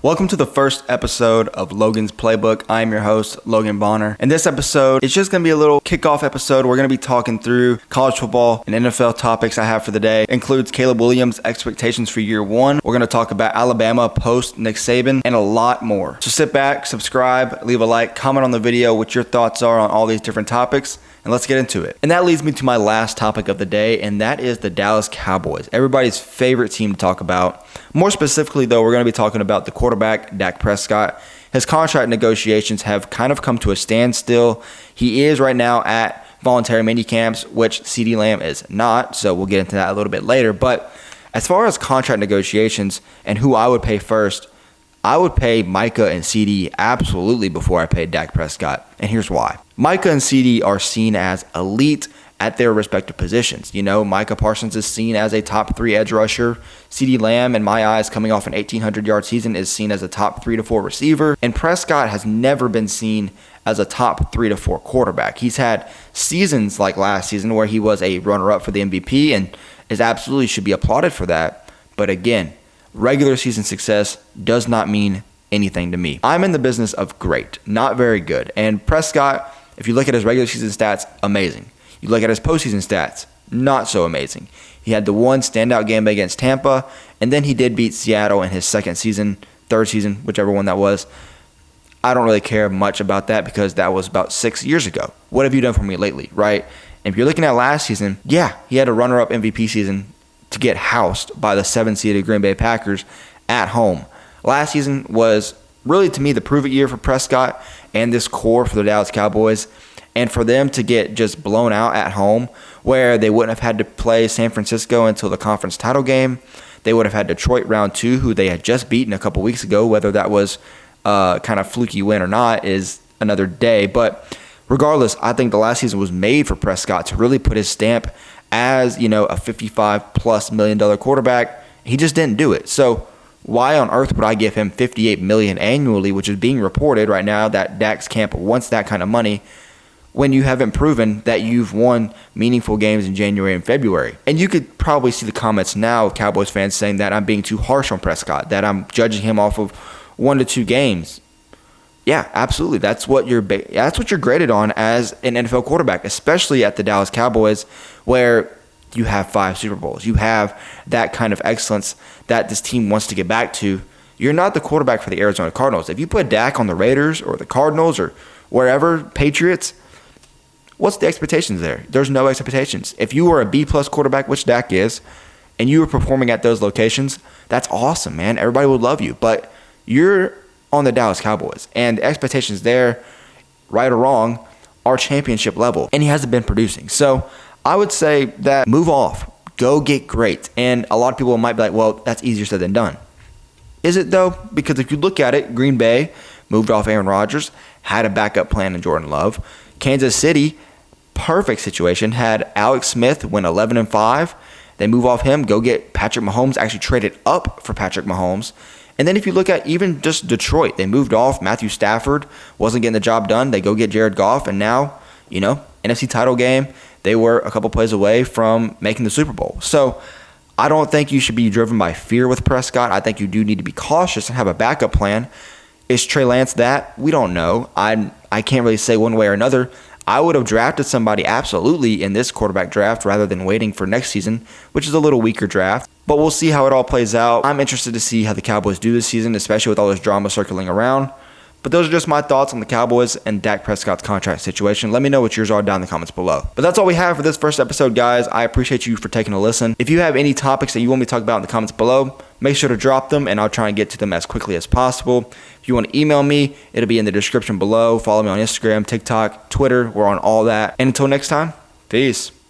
Welcome to the first episode of Logan's Playbook. I am your host, Logan Bonner. And this episode, it's just going to be a little kickoff episode. We're going to be talking through college football and NFL topics I have for the day. It includes Caleb Williams' expectations for year one. We're going to talk about Alabama post Nick Saban and a lot more. So sit back, subscribe, leave a like, comment on the video what your thoughts are on all these different topics. And let's get into it. And that leads me to my last topic of the day, and that is the Dallas Cowboys, everybody's favorite team to talk about. More specifically, though, we're going to be talking about the quarterback, Dak Prescott. His contract negotiations have kind of come to a standstill. He is right now at voluntary mini camps, which CeeDee Lamb is not, so we'll get into that a little bit later. But as far as contract negotiations and who I would pay first, I would pay Micah and CeeDee absolutely before I paid Dak Prescott, and here's why. Micah and CeeDee are seen as elite at their respective positions. You know, Micah Parsons is seen as a top 3 edge rusher. CeeDee Lamb, in my eyes, coming off an 1,800-yard season, is seen as a top 3 to 4 receiver, and Prescott has never been seen as a top 3 to 4 quarterback. He's had seasons like last season where he was a runner-up for the MVP and is absolutely should be applauded for that, but again, regular season success does not mean anything to me. I'm in the business of great, not very good. And Prescott, if you look at his regular season stats, amazing. You look at his postseason stats, not so amazing. He had the one standout game against Tampa, and then he did beat Seattle in his second season, third season, whichever one that was. I don't really care much about that because that was about 6 years ago. What have you done for me lately, right? And if you're looking at last season, yeah, he had a runner-up MVP season to get housed by the 7-seeded Green Bay Packers at home. Last season was really, to me, the prove-it year for Prescott and this core for the Dallas Cowboys. And for them to get just blown out at home where they wouldn't have had to play San Francisco until the conference title game. They would have had Detroit round 2, who they had just beaten a couple weeks ago. Whether that was kind of fluky win or not is another day. But regardless, I think the last season was made for Prescott to really put his stamp as, you know, a $55+ million quarterback. He just didn't do it. So why on earth would I give him $58 million annually, which is being reported right now that Dak's camp wants that kind of money, when you haven't proven that you've won meaningful games in January and February? And you could probably see the comments now of Cowboys fans saying that I'm being too harsh on Prescott, that I'm judging him off of 1 to 2 games. Yeah, absolutely. That's what you're graded on as an NFL quarterback, especially at the Dallas Cowboys, where you have 5 Super Bowls. You have that kind of excellence that this team wants to get back to. You're not the quarterback for the Arizona Cardinals. If you put Dak on the Raiders or the Cardinals or wherever, Patriots, what's the expectations there? There's no expectations. If you were a B+ quarterback, which Dak is, and you were performing at those locations, that's awesome, man. Everybody would love you. But you're on the Dallas Cowboys, and the expectations there, right or wrong, are championship level, and he hasn't been producing. So I would say that move off, go get great. And a lot of people might be like, well, that's easier said than done. Is it though? Because if you look at it, Green Bay moved off Aaron Rodgers, had a backup plan in Jordan Love. Kansas City, perfect situation, had Alex Smith win 11-5. They move off him, go get Patrick Mahomes, actually traded up for Patrick Mahomes. And then if you look at even just Detroit, they moved off Matthew Stafford, wasn't getting the job done. They go get Jared Goff, and now, you know, NFC title game, they were a couple plays away from making the Super Bowl. So I don't think you should be driven by fear with Prescott. I think you do need to be cautious and have a backup plan. Is Trey Lance that? We don't know. I can't really say one way or another. I would have drafted somebody absolutely in this quarterback draft rather than waiting for next season, which is a little weaker draft. But we'll see how it all plays out. I'm interested to see how the Cowboys do this season, especially with all this drama circling around. But those are just my thoughts on the Cowboys and Dak Prescott's contract situation. Let me know what yours are down in the comments below. But that's all we have for this first episode, guys. I appreciate you for taking a listen. If you have any topics that you want me to talk about in the comments below, make sure to drop them, and I'll try and get to them as quickly as possible. If you want to email me, it'll be in the description below. Follow me on Instagram, TikTok, Twitter. We're on all that. And until next time, peace.